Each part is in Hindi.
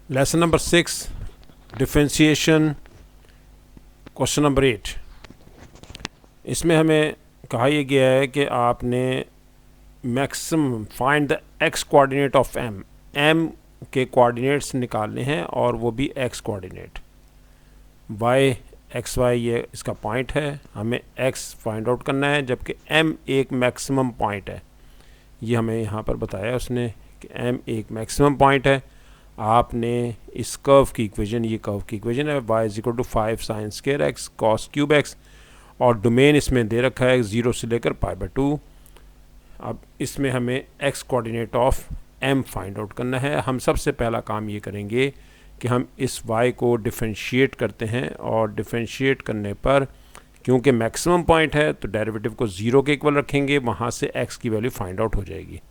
Lesson number 6 differentiation question number 8। इसमें हमें कहा यह गया है कि आपने maximum find the x coordinate of M, M के कोऑर्डिनेट्स निकालने हैं और वो भी x coordinate. Y x y ये इसका पॉइंट है, हमें एक्स फाइंड आउट करना है, जबकि एम एक मैक्सिमम पॉइंट है। ये हमें यहाँ पर बताया उसने कि एम एक मैक्सिमम पॉइंट है। आपने इस कर्व की इक्वेशन, ये कर्व की इक्वेशन है y is equal to 5 sine square x cos cube x, और डोमेन इसमें दे रखा है 0 से लेकर π/2। अब इसमें हमें x coordinate of m find out करना है। हम सबसे पहला काम ये करेंगे कि हम इस y को डिफरेंशिएट करते हैं, और डिफरेंशिएट करने पर क्योंकि मैक्सिमम पॉइंट है तो डेरिवेटिव को 0 के इक्वल रखेंगे, वहाँ से x की वैल्यू फाइंड आउट हो जाएगी।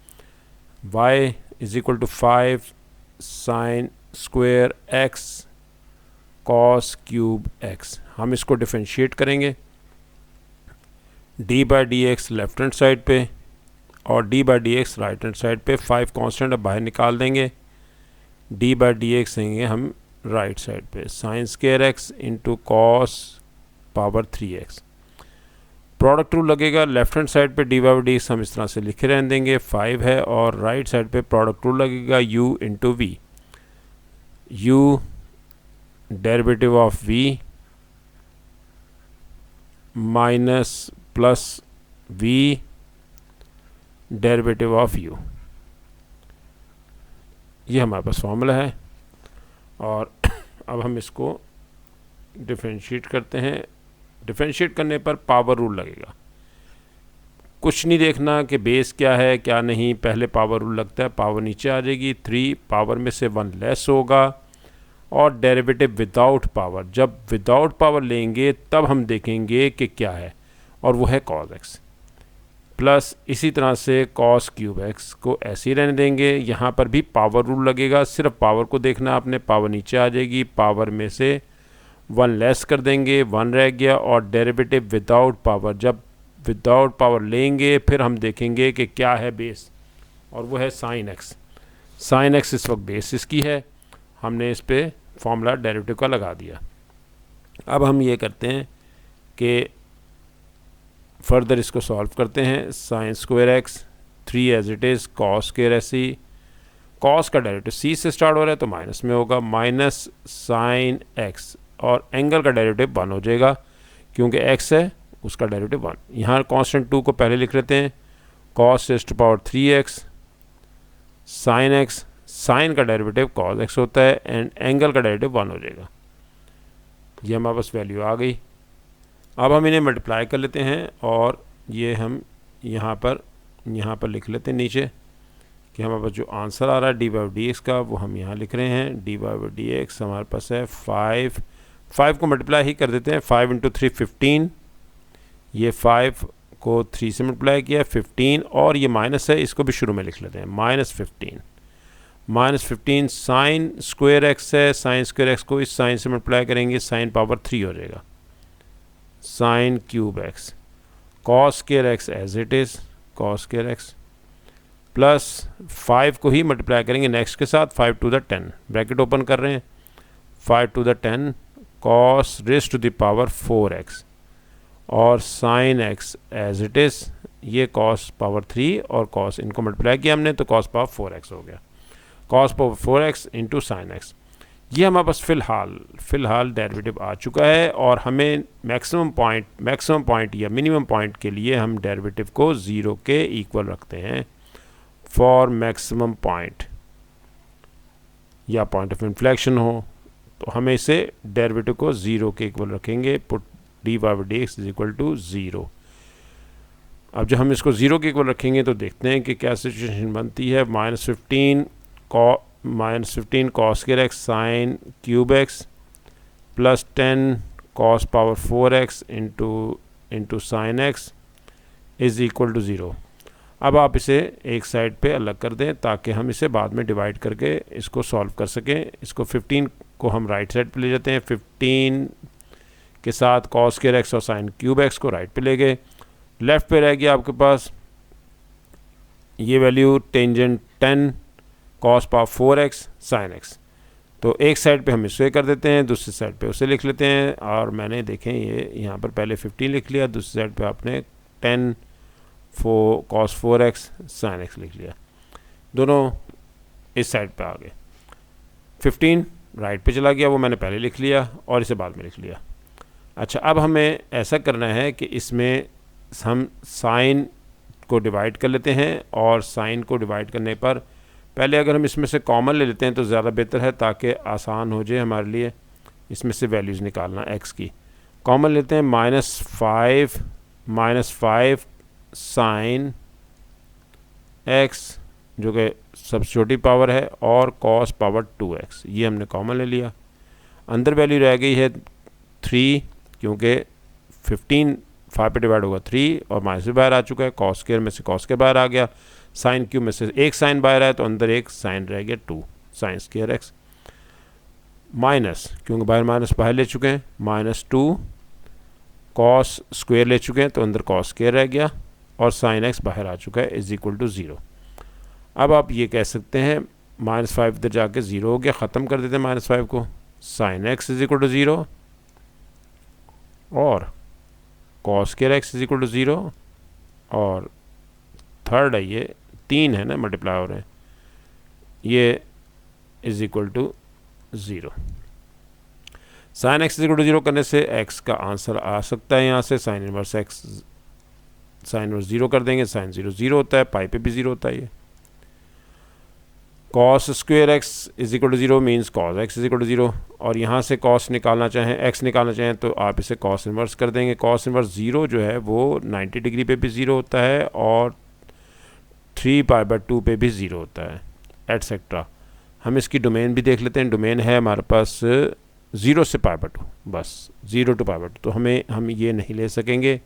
y is equal to 5 sine square x cos cube x. हम इसको डिफरेंशिएट करेंगे d by d x left hand side पे और d by d x right hand side पे। 5 कांस्टेंट अब बाहर निकाल देंगे, डी बाई डी एक्स देंगे हम राइट साइड पे, sign square x into cos power 3x। Product rule लगेगा लेफ्ट हैंड साइड पे, डी बाई डी एक्स हम इस तरह से लिखे रहने देंगे 5 है, और राइट साइड पे प्रोडक्ट रूल लगेगा u into v. u derivative of v minus plus v derivative of u। ये हमारे पास फॉर्मूला है, और अब हम इसको डिफरेंशिएट करते हैं। डिफरेंशिएट करने पर पावर रूल लगेगा। कुछ नहीं देखना कि बेस क्या है क्या नहीं, पहले पावर रूल लगता है, पावर नीचे आ जाएगी, 3 पावर में से 1 लेस होगा, और डेरिवेटिव विदाउट पावर, जब विदाउट पावर लेंगे तब हम देखेंगे कि क्या है, और वो है कॉस एक्स। प्लस इसी तरह से कॉस क्यूब एक्स को ऐसे ही रहने देंगे। यहाँ पर भी पावर रूल लगेगा, सिर्फ पावर को देखना आपने, पावर नीचे आ जाएगी, पावर में से 1 लेस कर देंगे, 1 रह गया, और डेरिवेटिव विदाउट पावर, जब विदाउट पावर लेंगे फिर हम देखेंगे कि क्या है बेस, और वो है साइन एक्स। साइन एक्स इस वक्त बेस इसकी है, हमने इस पे फॉर्मूला डेरिवेटिव का लगा दिया। अब हम ये करते हैं कि फर्दर इसको सॉल्व करते हैं। Sine square x 3 as it is, cos square ऐसे ही, कॉस का डेरिवेटिव सी से स्टार्ट हो रहा है तो माइनस में होगा, माइनस साइन एक्स, और एंगल का डेरिवेटिव 1 हो जाएगा क्योंकि x है उसका डेरिवेटिव 1। यहाँ कांस्टेंट 2 को पहले लिख लेते हैं, cos raise to power 3x sine x, sine का डेरिवेटिव cos x होता है, एंड एंगल का डेरिवेटिव 1 हो जाएगा। ये हमारे पास वैल्यू आ गई। अब हम इन्हें मल्टीप्लाई कर लेते हैं, और ये हम यहाँ पर लिख लेते हैं नीचे कि हमारे पास जो आंसर आ रहा है डी बाई डी एक्स का, वो हम यहाँ लिख रहे हैं। डी बाई डी एक्स हमारे पास है 5 को मल्टीप्लाई ही कर देते हैं, 5 इंटू 3 15, ये 5 को 3 से मल्टीप्लाई किया 15, और ये माइनस है, इसको भी शुरू में लिख लेते हैं, माइनस 15 साइन स्क्वायर एक्स है, साइन स्क्वायर एक्स को इस साइन से मल्टीप्लाई करेंगे, साइन पावर 3 हो जाएगा, sine cube x, cos square x as it is, cos square x, plus 5 को ही मल्टीप्लाई करेंगे नेक्स्ट के साथ, 5 टू द 10, ब्रैकेट ओपन कर रहे हैं, 5 to the 10 cos raise to the power 4x, और sine x as it is, ये कॉस पावर 3 और कॉस इनको मल्टीप्लाई किया हमने तो कॉस पावर 4x हो गया, cos power 4x into sine x. ये हमारे पास फ़िलहाल डेरिवेटिव आ चुका है, और हमें मैक्सिमम पॉइंट या मिनिमम पॉइंट के लिए हम डेरिवेटिव को 0 के इक्वल रखते हैं फॉर मैक्सिमम पॉइंट, या पॉइंट ऑफ इन्फ्लेक्शन हो तो हमें इसे डेरिवेटिव को 0 के इक्वल रखेंगे। Put d by d x is equal to 0। अब जब हम इसको 0 के इक्वल रखेंगे तो देखते हैं कि क्या सिचुएशन बनती है। -15 cos square x sine cube x plus 10 cos power 4x into sine x is equal to 0। अब आप इसे एक साइड पे अलग कर दें ताकि हम इसे बाद में डिवाइड करके इसको सॉल्व कर सकें। इसको 15 को हम राइट साइड पे ले जाते हैं, 15 के साथ कॉस स्क्वायर एक्स और साइन क्यूब एक्स को राइट पे ले गए। लेफ़्ट पे रह गया आपके पास ये value tangent 10 cos power 4x sine x. तो एक साइड पे हम इसे कर देते हैं, दूसरी साइड पे उसे लिख लेते हैं। और मैंने देखें ये यहाँ पर पहले 15 लिख लिया, दूसरी साइड पे आपने 10 cos 4x sin x लिख लिया, दोनों इस साइड पे आ गए। 15 राइट पे चला गया, वो मैंने पहले लिख लिया और इसे बाद में लिख लिया। अच्छा, अब हमें ऐसा करना है कि इसमें हम साइन को डिवाइड कर लेते हैं, और साइन को डिवाइड करने पर पहले अगर हम इसमें से कॉमन ले लेते हैं तो ज़्यादा बेहतर है, ताकि आसान हो जाए हमारे लिए इसमें से वैल्यूज़ निकालना। एक्स की कॉमन लेते हैं, -5 साइन एक्स जो कि सबसे छोटी पावर है, और कॉस पावर 2x, ये हमने कॉमन ले लिया। अंदर वैल्यू रह गई है 3, क्योंकि 15 5 पे डिवाइड होगा 3, और माइनस भी बाहर आ चुका है, कॉस स्क्वायर में से कॉस स्क्वायर बाहर आ गया, साइन क्यूब में से एक साइन बाहर आया, तो अंदर एक साइन रह गया 2 साइन स्क्वायर एक्स, माइनस क्योंकि बाहर माइनस बाहर ले चुके हैं, -2 कॉस स्क्वायर ले चुके हैं, तो अंदर कॉस स्क्वायर रह गया, और साइन एक्स बाहर आ चुका है, = 0। अब आप ये कह सकते हैं -5 इधर जाके 0 हो गया, ख़त्म कर देते हैं -5 को, साइन एक्स = 0 और कॉस स्क्वायर एक्स = 0, और थर्ड है ये 3 है ना, मल्टीप्लाई हो रहे हैं, ये = 0। साइन एक्स = 0 करने से एक्स का आंसर आ सकता है यहाँ से, sine inverse x, sine inverse 0 कर देंगे, साइन 0 0 होता है, पाई पे भी 0 होता है। ये cos square x = 0 means cos x = 0, और यहाँ से कॉस निकालना चाहें, एक्स निकालना चाहें, तो आप इसे कॉस इनवर्स कर देंगे। कॉस इनवर्स 0 जो है वो 90 डिग्री पे भी 0 होता है, और 3π/2 पे भी 0 होता है, एटसेट्रा। हम इसकी डोमेन भी देख लेते हैं। डोमेन है हमारे पास 0 से π/2, बस 0 to π/2, तो हम ये नहीं ले सकेंगे,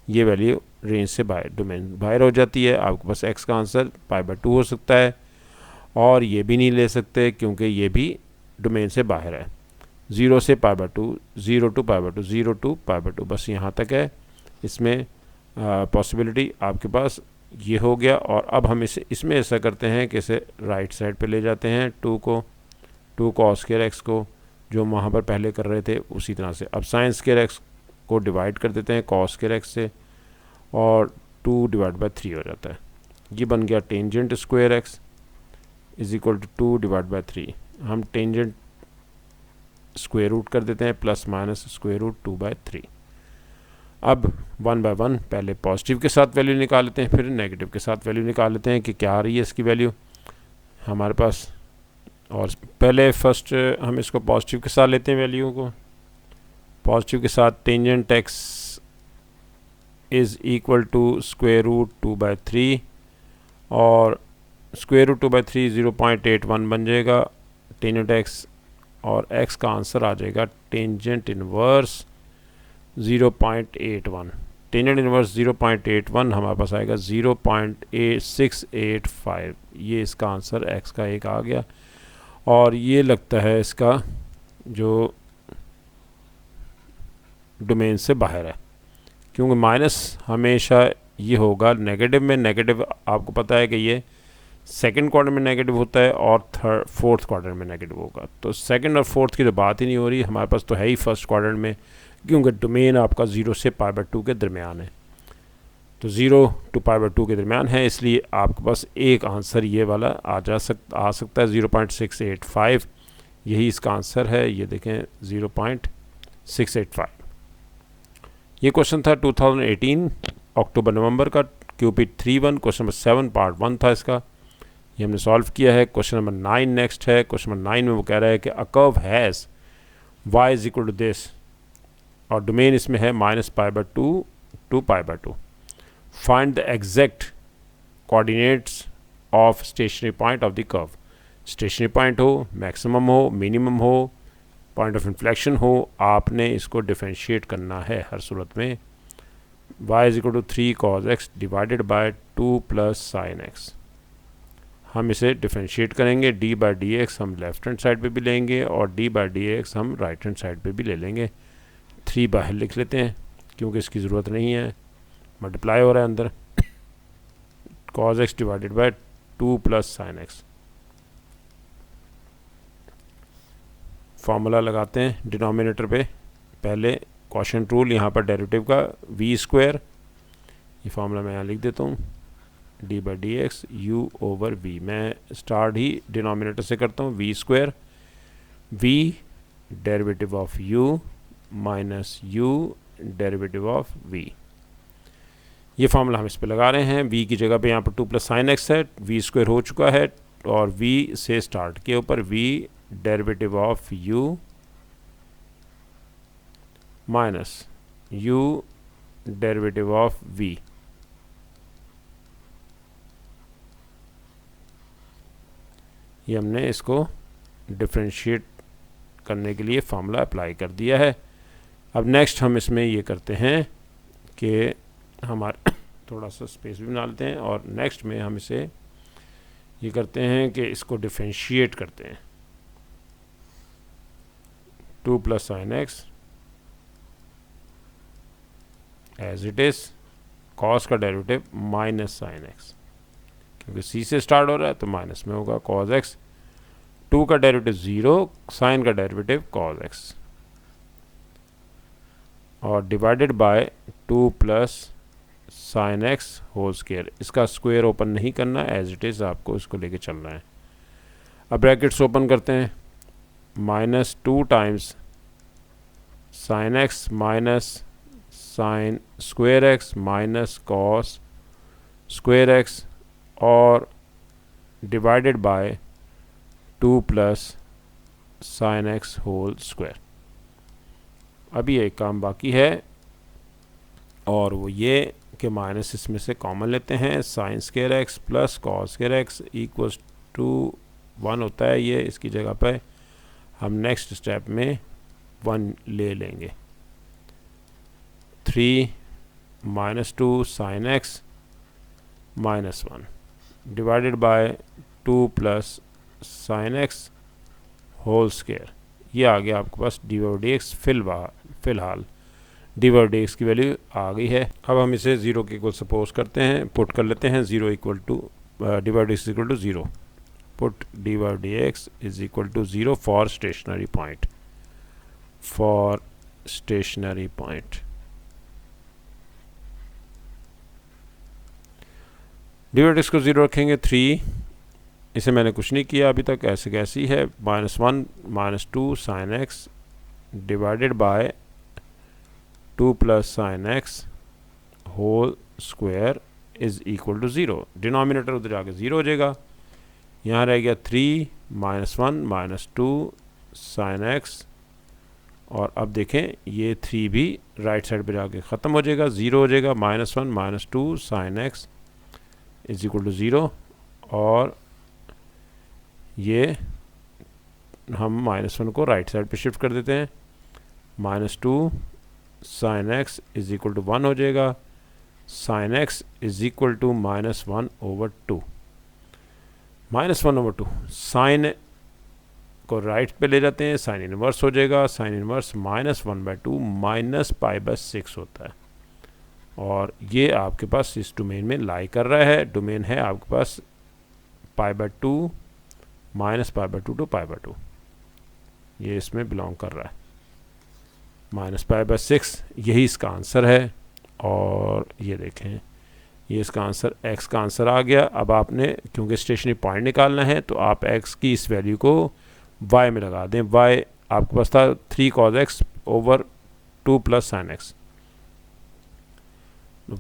ये वैल्यू रेंज से बाहर, डोमेन बाहर हो जाती है। आपके पास एक्स का आंसर π/2 हो सकता है, और ये भी नहीं ले सकते क्योंकि ये भी डोमेन से बाहर है। 0 से π/2, 0 to π/2, 0 to π/2, बस यहाँ तक है इसमें पॉसिबिलिटी आपके पास, ये हो गया। और अब हम इसमें ऐसा करते हैं कि इसे राइट साइड पे ले जाते हैं, 2 cos स्क्वायर एक्स को, जो हम वहाँ पर पहले कर रहे थे उसी तरह से। अब साइन स्क्वायर एक्स को डिवाइड कर देते हैं cos स्क्वायर एक्स से, और 2/3 हो जाता है। ये बन गया टेंजेंट स्क्वायर एक्स = 2/3। हम टेंजेंट स्क्वायर रूट कर देते हैं, ±√2/3। अब 1 बाय 1 पहले पॉजिटिव के साथ वैल्यू निकाल लेते हैं, फिर नेगेटिव के साथ वैल्यू निकाल लेते हैं कि क्या आ रही है इसकी वैल्यू हमारे पास। और पहले फर्स्ट हम इसको पॉजिटिव के साथ लेते हैं, वैल्यू को पॉजिटिव के साथ। टेंजेंट एक्स = √2/3, और √2/3 0.81 बन जाएगा टेंजेंट एक्स, और एक्स का आंसर आ जाएगा टेंजेंट इनवर्स 0.81। टेंजेंट इनवर्स 0.81 हमारे पास आएगा 0.685। ये इसका आंसर एक्स का एक आ गया, और ये लगता है इसका जो डोमेन से बाहर है, क्योंकि माइनस हमेशा ये होगा नेगेटिव में। नेगेटिव आपको पता है कि ये सेकंड क्वाड्रेंट में नेगेटिव होता है, और फोर्थ क्वाड्रेंट में नेगेटिव होगा। तो सेकंड और फोर्थ की तो बात ही नहीं हो रही, हमारे पास तो है ही फर्स्ट क्वाड्रेंट में, क्योंकि डोमेन आपका 0 से π/2 के दरमियान है। तो 0 to π/2 के दरमियान है, इसलिए आपके पास एक आंसर ये वाला आ सकता है 0.685। यही इसका आंसर है, ये देखें 0.685। ये क्वेश्चन था 2018 अक्टूबर-नवंबर का, QP 31, क्वेश्चन नंबर 7 पार्ट 1 था इसका, ये हमने सॉल्व किया है। क्वेश्चन नंबर 9 नेक्स्ट है। क्वेश्चन नंबर 9 में वो कह रहा है कि a curve has y = this, और डोमेन इसमें है -π/2 to π/2। Find the exact coordinates of stationary point of the curve. Stationary point हो, मैक्सिमम हो, मिनिमम हो, पॉइंट ऑफ इन्फ्लेक्शन हो, आपने इसको डिफरेंशिएट करना है हर सूरत में। y = 3 cos x divided by 2 + sin x। हम इसे डिफरेंशिएट करेंगे, d/dx हम लेफ्ट हैंड साइड पे भी लेंगे, और d/dx हम राइट हैंड साइड पे भी ले लेंगे। 3 बाहर लिख लेते हैं क्योंकि इसकी ज़रूरत नहीं है, मल्टीप्लाई हो रहा है अंदर। cos x divided by 2 + sin x। Formula लगाते हैं डिनोमिनेटर पे। पहले क्वोशिएंट रूल, यहाँ पर डेरिवेटिव का वी स्क्वायर, ये फार्मूला मैं यहाँ लिख देता हूँ, d by d x u over v. मैं स्टार्ट ही डिनोमिनेटर से करता हूँ, v square v derivative of u minus u derivative of v. ये फार्मूला हम इस पे लगा रहे हैं। v की जगह पे यहाँ पर 2 प्लस साइन एक्स है, वी स्क्वायर हो चुका है, और v से स्टार्ट के ऊपर v derivative of u minus u derivative of v। ये हमने इसको डिफरेंशिएट करने के लिए फार्मूला अप्लाई कर दिया है। अब नेक्स्ट हम इसमें ये करते हैं कि हमारे थोड़ा सा स्पेस भी बना लेते हैं, और नेक्स्ट में हम इसे ये करते हैं कि इसको डिफरेंशिएट करते हैं। 2 plus sine x as it is, cos का डेरिवेटिव माइनस साइन एक्स, क्योंकि सी से स्टार्ट हो रहा है तो माइनस में होगा, कॉस एक्स, 2 का डेरिवेटिव 0, साइन का डेरिवेटिव कॉस एक्स, और divided by 2 plus sine x whole square. इसका स्क्वायर ओपन नहीं करना, एज इट इज़ आपको इसको लेके चलना है। अब ब्रैकेट्स ओपन करते हैं, minus 2 times sine x minus sine square x minus cos square x, और divided by 2 plus sine x whole square. अभी एक काम बाकी है, और वो ये कि माइनस इसमें से कॉमन लेते हैं, sine square x plus cos square x equals to 1 होता है ये। इसकी जगह पर हम नेक्स्ट स्टेप में 1 ले लेंगे। 3 minus 2 sine x minus 1 divided by 2 plus sine x whole square. ये आ गया आपके पास डी बाई डी एक्स। फिलहाल डी बाई डी एक्स की वैल्यू आ गई है। अब हम इसे 0 के इक्वल सपोज करते हैं, पुट कर लेते हैं 0 equal to d by d x equal to 0, put d by d x is equal to 0 for stationary point, for stationary point. D by d x को 0 रखेंगे। 3, इसे मैंने कुछ नहीं किया अभी तक, ऐसे कैसी है, -1 -2 sine x divided by 2 plus sine x whole square is equal to 0। Denominator उधर जाके 0 हो जाएगा। यहाँ रह गया 3 -1 -2 साइन एक्स, और अब देखें ये 3 भी राइट साइड पे जाके ख़त्म हो जाएगा, 0 हो जाएगा। -1 -2 sine x is equal to 0, और ये हम -1 को राइट साइड पे शिफ्ट कर देते हैं, -2 sine x is equal to 1 हो जाएगा। Sine x is equal to -1/2, -1/2। Sine को राइट पे ले जाते हैं, साइन इनवर्स हो जाएगा। साइन इनवर्स -1/2 -π/6 होता है, और ये आपके पास इस डोमेन में लाई कर रहा है। डोमेन है आपके पास π/2 -π/2 टू π/2, ये इसमें बिलोंग कर रहा है। -π/6 यही इसका आंसर है, और ये देखें ये इसका आंसर, x का आंसर आ गया। अब आपने क्योंकि स्टेशनरी पॉइंट निकालना है तो आप x की इस वैल्यू को y में लगा दें। y आपके पास था 3 cos x over 2 plus sine x,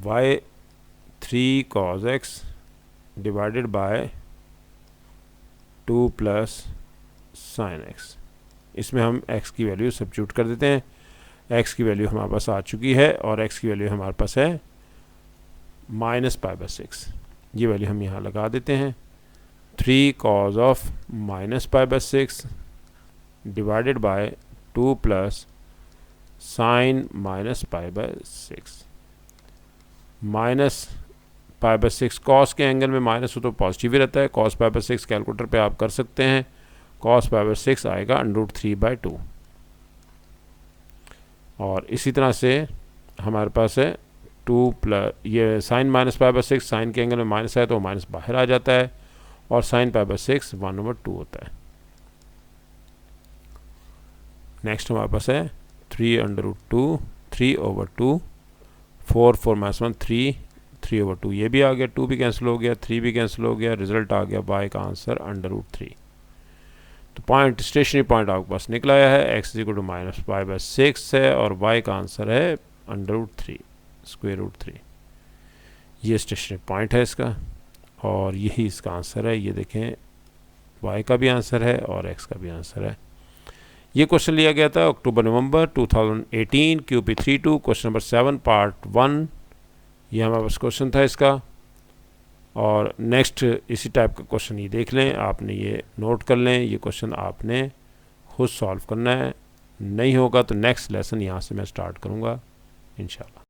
y 3 cos x divided by 2 plus sine x. इसमें हम x की वैल्यू सब्स्टिट्यूट कर देते हैं। x की वैल्यू हमारे पास आ चुकी है, और x की वैल्यू हमारे पास है -π/6। ये वैल्यू हम यहाँ लगा देते हैं। 3 cos of -π/6 divided by 2 plus sine -π/6। -π/6 cos के एंगल में माइनस हो तो पॉजिटिव ही रहता है। cos π/6 कैलकुलेटर पे आप कर सकते हैं। cos π/6 आएगा √3/2, और इसी तरह से हमारे पास है 2 प्लस ये साइन -π/6, साइन के एंगल में माइनस है तो माइनस बाहर आ जाता है, और साइन π/6 1/2 होता है। नेक्स्ट हमारे पास है 3√2, 3/2, 4 माइनस 1 3/2, ये भी आ गया, 2 भी कैंसिल हो गया, 3 भी कैंसिल हो गया, रिजल्ट आ गया y का आंसर √3। तो पॉइंट स्टेशनरी पॉइंट आपके पास निकल आया है, x = -y/6 है और y का आंसर है √3, ये स्टेशनरी पॉइंट है इसका और यही इसका आंसर है। ये देखें y का भी आंसर है और x का भी आंसर है। ये क्वेश्चन लिया गया था अक्टूबर-नवंबर 2018, QP32, क्वेश्चन नंबर 7 पार्ट 1। ये हमारे पास क्वेश्चन था इसका। और नेक्स्ट इसी टाइप का क्वेश्चन ये देख लें, आपने ये नोट कर लें, ये क्वेश्चन आपने खुद सॉल्व करना है। नहीं होगा तो नेक्स्ट लेसन यहाँ से मैं स्टार्ट करूँगा इंशाल्लाह।